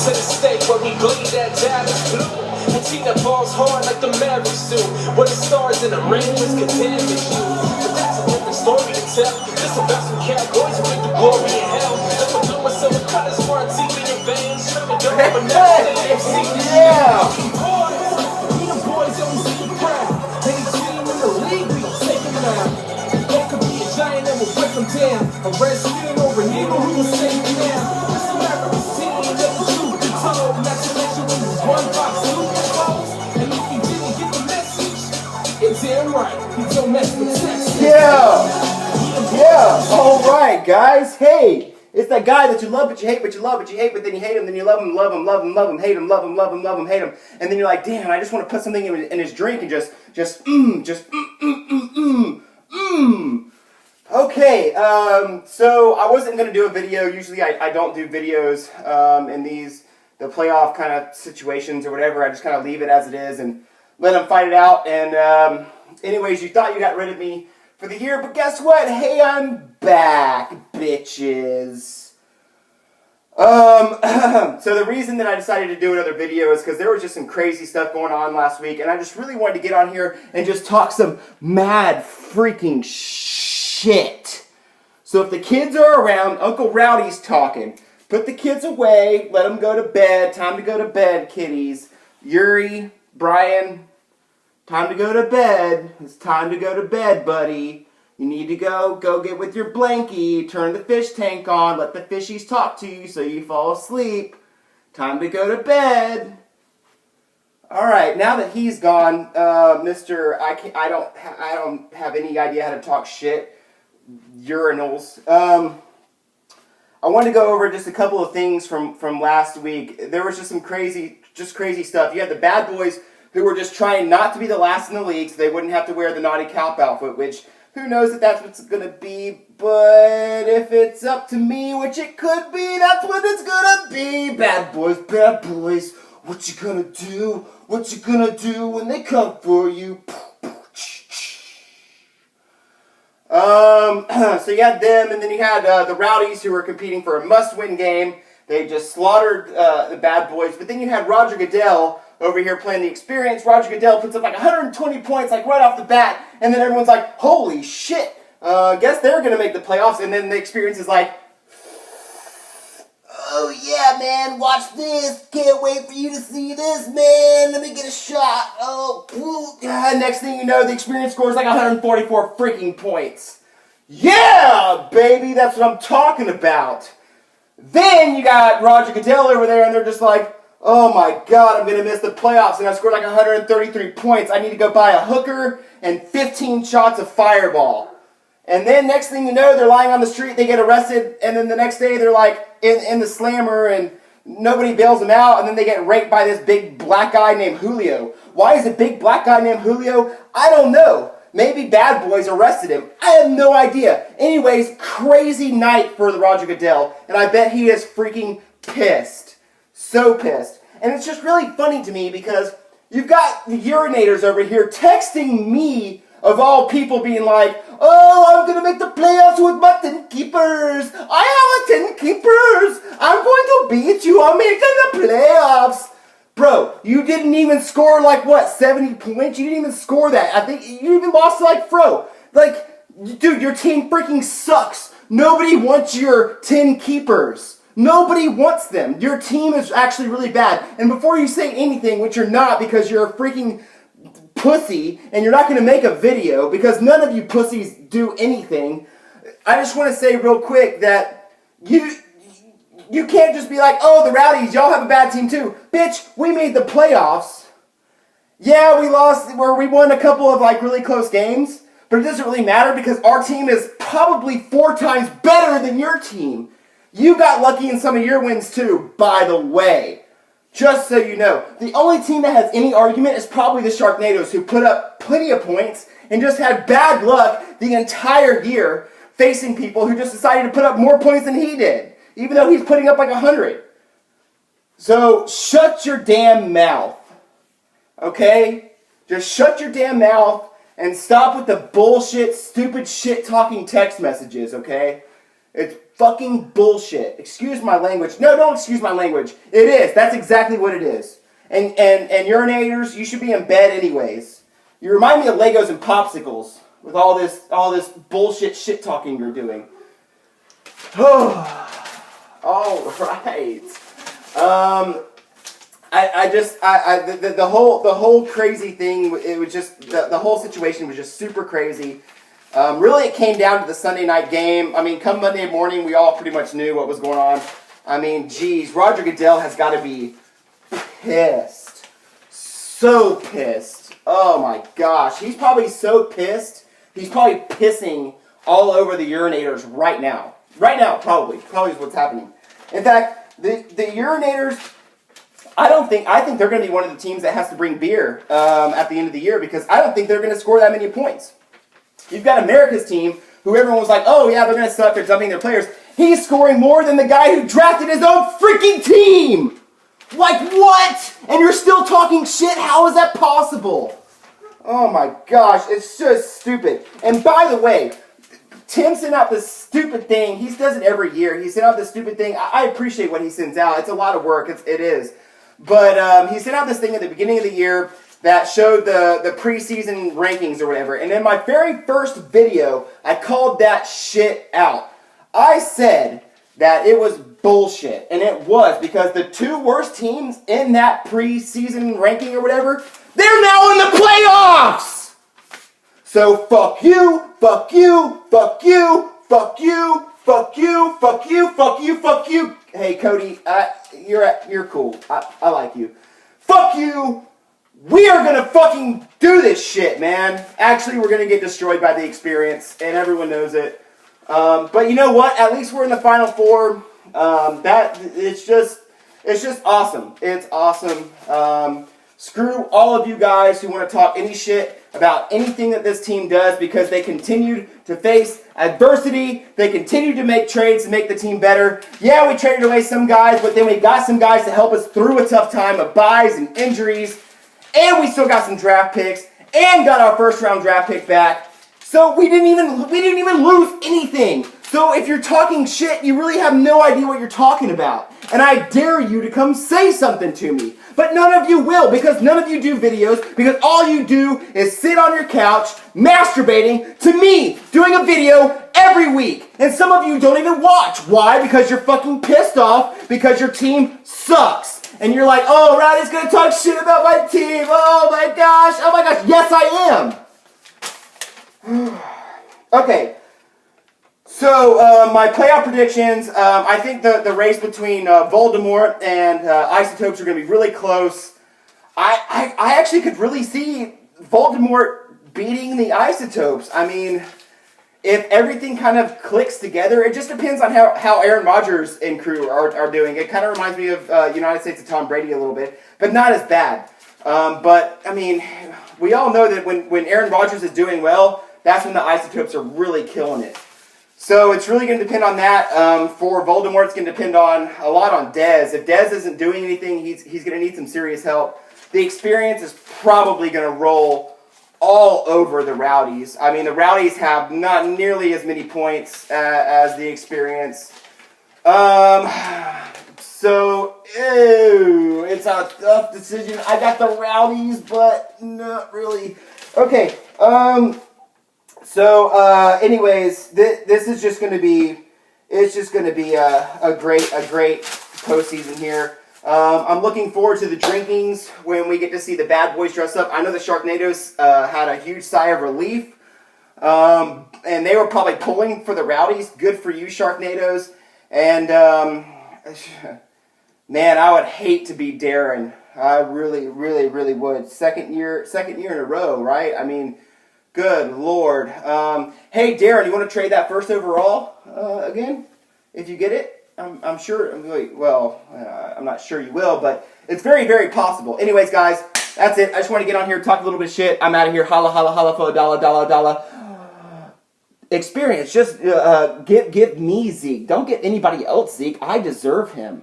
to the state where we bleed that data blue. And team that balls hard like the Mavericks do. Where the stars in the rain was condemned to you. But that's a different story to tell. Just about some cowboys with the glory in hell. Never doing silver colors for a TV in veins. Never done but never see the shit. We the boys only see the crowd. Any team in the league, we gon' take them down. They could be a giant and we'll break them down. A red skin over an eagle, we will save them down. This America's team, let the truth be told. Not to mention when there's one box, Super Bowls. And if you didn't get the message, you're damn right. You don't mess with Texas. Yeah, alright guys, hey, it's that guy that you love but you hate, but you love but you hate, but then you hate him, then you love him, love him, love him, love him, hate him, love him, love him, love him, hate him, and then you're like, damn, I just want to put something in his drink and just. Okay, so I wasn't going to do a video. Usually I don't do videos in the playoff kind of situations or whatever. I just kind of leave it as it is and let them fight it out. And anyways, you thought you got rid of me for the year, but guess what? Hey, I'm back, bitches. So the reason that I decided to do another video is because there was just some crazy stuff going on last week, and I just really wanted to get on here and just talk some mad freaking shit. So if the kids are around, Uncle Rowdy's talking. Put the kids away, let them go to bed. Time to go to bed, kiddies. Yuri, Brian, time to go to bed. It's time to go to bed, buddy. You need to go get with your blankie, turn the fish tank on, let the fishies talk to you so you fall asleep. Time to go to bed. Alright, now that he's gone, Mr. I don't have any idea how to talk shit. Urinals. I want to go over just a couple of things from last week. There was just some crazy stuff. You had the bad boys who were just trying not to be the last in the league so they wouldn't have to wear the naughty Calp outfit, which who knows if that's what's going to be, but if it's up to me, which it could be, that's what it's going to be. Bad boys, what you going to do? What you going to do when they come for you? So you had them, and then you had the Rowdies who were competing for a must-win game. They just slaughtered the bad boys, but then you had Roger Goodell over here playing the experience. Roger Goodell puts up like 120 points like right off the bat, and then everyone's like, holy shit, guess they're going to make the playoffs, and then the experience is like, oh yeah, man, watch this, can't wait for you to see this, man, let me get a shot, oh, next thing you know, the experience scores like 144 freaking points. Yeah, baby, that's what I'm talking about. Then you got Roger Goodell over there, and they're just like, oh my god, I'm going to miss the playoffs, and I scored like 133 points. I need to go buy a hooker and 15 shots of Fireball. And then next thing you know, they're lying on the street, they get arrested, and then the next day they're like in the slammer, and nobody bails them out, and then they get raped by this big black guy named Julio. Why is a big black guy named Julio? I don't know. Maybe bad boys arrested him. I have no idea. Anyways, crazy night for the Roger Goodell, and I bet he is freaking pissed. So pissed. And it's just really funny to me because you've got the urinators over here texting me, of all people, being like, oh, I'm going to make the playoffs with my 10 keepers. I have a 10 keepers. I'm going to beat you. I'm making the playoffs. Bro, you didn't even score like, what, 70 points? You didn't even score that. I think you even lost to like Fro. Like, dude, your team freaking sucks. Nobody wants your 10 keepers. Nobody wants them. Your team is actually really bad. And before you say anything, which you're not because you're a freaking pussy and you're not going to make a video because none of you pussies do anything, I just want to say real quick that you can't just be like, oh, the Rowdies, y'all have a bad team too. Bitch, we made the playoffs. Yeah, we lost, or we won a couple of like really close games, but it doesn't really matter because our team is probably 4 times better than your team. You got lucky in some of your wins too, by the way. Just so you know. The only team that has any argument is probably the Sharknadoes, who put up plenty of points and just had bad luck the entire year facing people who just decided to put up more points than he did, even though he's putting up like 100. So shut your damn mouth. Okay? Just shut your damn mouth and stop with the bullshit, stupid shit talking text messages, okay? It's fucking bullshit. Excuse my language. No, don't excuse my language. It is. That's exactly what it is. And urinators, you should be in bed anyways. You remind me of Legos and popsicles with all this bullshit shit talking you're doing. All right. The whole crazy thing. It was just the whole situation was just super crazy. Really, it came down to the Sunday night game. I mean, come Monday morning, we all pretty much knew what was going on. I mean, geez, Roger Goodell has got to be pissed. So pissed. Oh my gosh. He's probably so pissed. He's probably pissing all over the urinators right now. Right now, probably. Probably is what's happening. In fact, the urinators, I think they're going to be one of the teams that has to bring beer at the end of the year because I don't think they're going to score that many points. You've got America's team, who everyone was like, oh yeah, they're going to suck, they're dumping their players. He's scoring more than the guy who drafted his own freaking team! Like what? And you're still talking shit? How is that possible? Oh my gosh, it's just stupid. And by the way, Tim sent out this stupid thing. He does it every year. He sent out this stupid thing. I appreciate what he sends out. It's a lot of work. It is. But he sent out this thing at the beginning of the year that showed the preseason rankings or whatever. And in my very first video, I called that shit out. I said that it was bullshit. And it was, because the two worst teams in that preseason ranking or whatever, they're now in the playoffs! So fuck you, fuck you, fuck you, fuck you, fuck you, fuck you, fuck you, fuck you. Hey Cody, you're cool. I like you. Fuck you. We are gonna fucking do this shit, man. Actually, we're gonna get destroyed by the experience, and everyone knows it. But you know what? At least we're in the Final Four. It's just awesome. It's awesome. Screw all of you guys who want to talk any shit about anything that this team does, because they continued to face adversity. They continued to make trades to make the team better. Yeah, we traded away some guys, but then we got some guys to help us through a tough time of buys and injuries. And we still got some draft picks and got our first round draft pick back. So we didn't even lose anything. So if you're talking shit, you really have no idea what you're talking about. And I dare you to come say something to me. But none of you will, because none of you do videos, because all you do is sit on your couch masturbating to me doing a video every week. And some of you don't even watch. Why? Because you're fucking pissed off because your team sucks. And you're like, oh, Rowdy's gonna talk shit about my team. Oh my gosh. Yes, I am. Okay. So, my playoff predictions, I think the race between Voldemort and Isotopes are going to be really close. I actually could really see Voldemort beating the Isotopes. I mean, if everything kind of clicks together, it just depends on how Aaron Rodgers and crew are doing. It kind of reminds me of United States of Tom Brady a little bit, but not as bad. But, I mean, we all know that when Aaron Rodgers is doing well, that's when the Isotopes are really killing it. So it's really going to depend on that. For Voldemort, it's going to depend a lot on Dez. If Dez isn't doing anything, he's going to need some serious help. The experience is probably going to roll all over the Rowdies. I mean, the Rowdies have not nearly as many points as the experience. So, it's a tough decision. I got the Rowdies, but not really. Okay, So, anyways, this is just going to be, it's just going to be a great postseason here. I'm looking forward to the drinkings when we get to see the bad boys dress up. I know the Sharknadoes had a huge sigh of relief, and they were probably pulling for the Rowdies. Good for you, Sharknadoes. And, man, I would hate to be Darren. I really, really, really would. Second year in a row, right? I mean, good Lord. Hey, Darren, you want to trade that first overall again? If you get it? I'm sure. I'm not sure you will, but it's very, very possible. Anyways, guys, that's it. I just want to get on here and talk a little bit of shit. I'm out of here. Holla, holla, holla for a dollar. Experience. Just give me Zeke. Don't get anybody else Zeke. I deserve him.